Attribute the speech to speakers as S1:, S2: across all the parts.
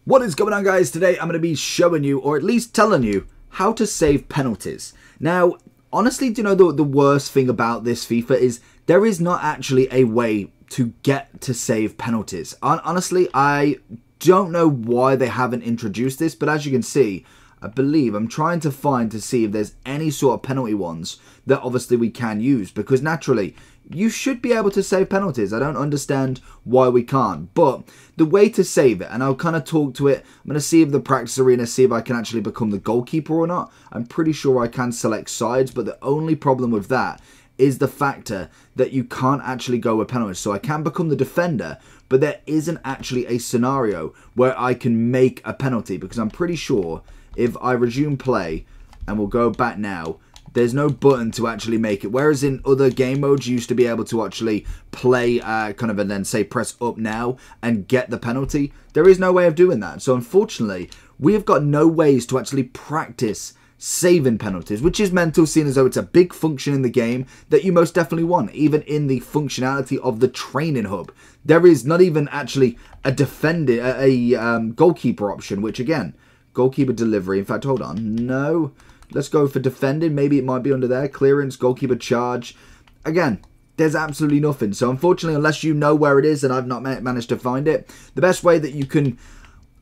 S1: What is going on, guys? Today I'm going to be showing you, or at least telling you, how to save penalties. Now, honestly, do you know the worst thing about this FIFA is there is not actually a way to get to save penalties. Honestly, I don't know why they haven't introduced this, but as you can see, I believe I'm trying to find to see if there's any sort of penalty ones that obviously we can use, because naturally you should be able to save penalties. I don't understand why we can't, but the way to save it, and I'll kind of talk to it, I'm going to see if the practice arena, see if I can actually become the goalkeeper or not. I'm pretty sure I can select sides, but the only problem with that is the factor that you can't actually go with penalties. So I can become the defender, but there isn't actually a scenario where I can make a penalty, because I'm pretty sure if I resume play, and we'll go back now, there's no button to actually make it. Whereas in other game modes, you used to be able to actually play kind of and then say press up now and get the penalty. There is no way of doing that. So unfortunately, we have got no ways to actually practice saving penalties, which is mental, seeing as though it's a big function in the game that you most definitely want. Even in the functionality of the training hub, there is not even actually a goalkeeper option, which again, goalkeeper delivery. In fact, hold on, no. Let's go for defending. Maybe it might be under there. Clearance, goalkeeper charge. Again, there's absolutely nothing. So unfortunately, unless you know where it is, and I've not managed to find it, the best way that you can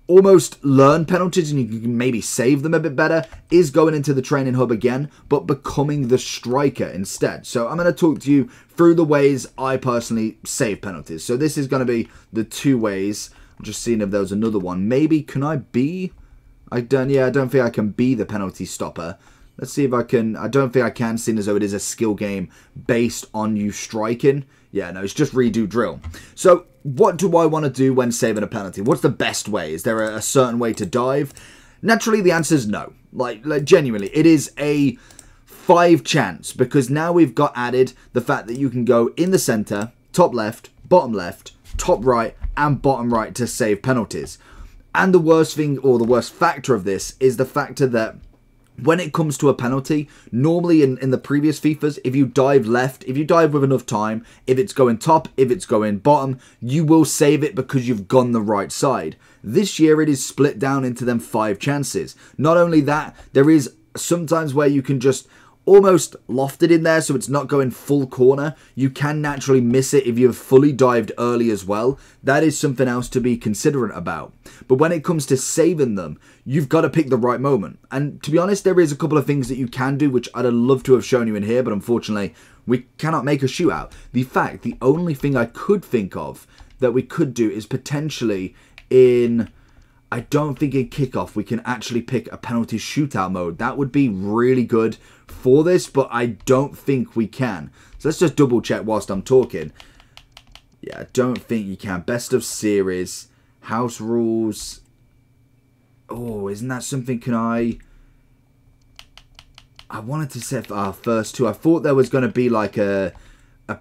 S1: almost learn penalties and you can maybe save them a bit better is going into the training hub again, but becoming the striker instead. So I'm going to talk to you through the ways I personally save penalties. So this is going to be the two ways. I'm just seeing if there was another one. Maybe, can I be... I don't think I can be the penalty stopper. Let's see if I can. I don't think I can, seeing as though it is a skill game based on you striking. Yeah, no, it's just redo drill. So what do I want to do when saving a penalty? What's the best way? Is there a certain way to dive? Naturally, the answer is no. Like genuinely, it is a 5 chance, because now we've got added the fact that you can go in the center, top left, top right, and bottom right to save penalties. And the worst thing, or the worst factor of this, is the factor that when it comes to a penalty, normally in the previous FIFAs, if you dive left, if you dive with enough time, if it's going top, if it's going bottom, you will save it because you've gone the right side. This year, it is split down into them 5 chances. Not only that, there is sometimes where you can just almost loft it in there so it's not going full corner. You can naturally miss it if you've fully dived early as well. That is something else to be considerate about. But when it comes to saving them, you've got to pick the right moment. And to be honest, there is a couple of things that you can do, which I'd love to have shown you in here, but unfortunately, we cannot make a shootout. The only thing I could think of that we could do is potentially in... I don't think in kickoff we can actually pick a penalty shootout mode. That would be really good for this, but I don't think we can. So let's just double check whilst I'm talking. Yeah, I don't think you can. Best of series, house rules. Oh, isn't that something? Can I wanted to set first 2. I thought there was going to be like a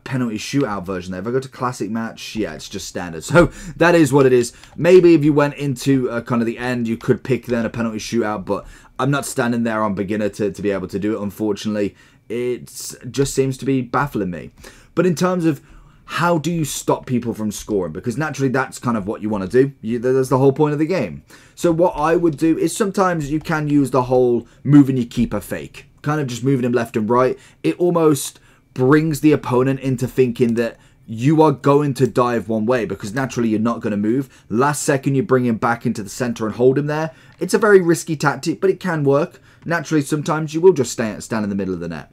S1: penalty shootout version there. If I go to classic match, yeah, it's just standard. So that is what it is. Maybe if you went into kind of the end, you could pick then a penalty shootout, but I'm not standing there on beginner to be able to do it, unfortunately. It just seems to be baffling me. But in terms of how do you stop people from scoring? Because naturally that's kind of what you want to do. That's the whole point of the game. So what I would do is sometimes you can use the whole moving your keeper fake. Kind of just moving him left and right. It almost brings the opponent into thinking that you are going to dive one way, because naturally you're not going to move. Last second you bring him back into the center and hold him there. It's a very risky tactic, but it can work. Naturally, sometimes you will just stand in the middle of the net.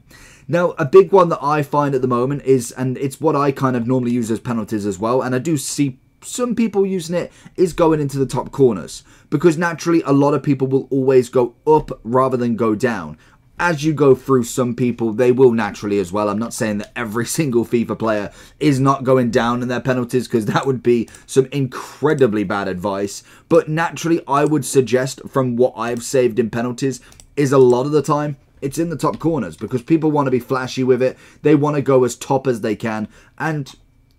S1: Now, a big one that I find at the moment is, and it's what I kind of normally use as penalties as well, and I do see some people using it, is going into the top corners, because naturally a lot of people will always go up rather than go down. As you go through, some people, they will naturally as well. I'm not saying that every single FIFA player is not going down in their penalties, because that would be some incredibly bad advice. But naturally, I would suggest, from what I've saved in penalties, is a lot of the time, it's in the top corners, because people want to be flashy with it. They want to go as top as they can, and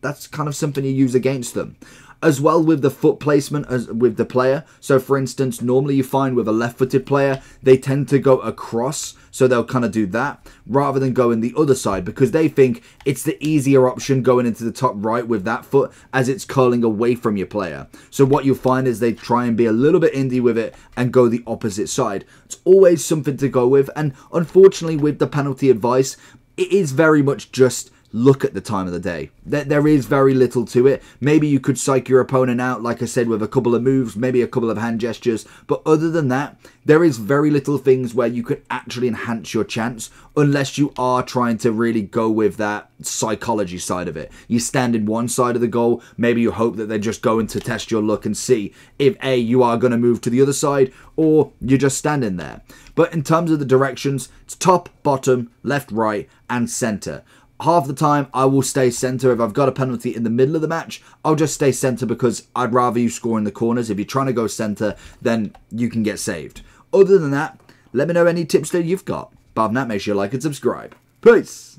S1: that's kind of something you use against them. as well with the foot placement as with the player. So for instance, normally you find with a left-footed player, they tend to go across, so they'll kind of do that rather than going the other side because they think it's the easier option going into the top right with that foot as it's curling away from your player. So what you'll find is they try and be a little bit indie with it and go the opposite side. It's always something to go with, and unfortunately with the penalty advice, it is very much just look at the time of the day. There is very little to it. Maybe you could psych your opponent out, like I said, with a couple of moves, maybe a couple of hand gestures. But other than that, there is very little things where you could actually enhance your chance unless you are trying to really go with that psychology side of it. You stand in one side of the goal. Maybe you hope that they're just going to test your luck and see if A, you are going to move to the other side or you're just standing there. But in terms of the directions, it's top, bottom, left, right, and center. Half the time, I will stay centre. If I've got a penalty in the middle of the match, I'll just stay centre because I'd rather you score in the corners. If you're trying to go centre, then you can get saved. Other than that, let me know any tips that you've got. But other than that, make sure you like and subscribe. Peace!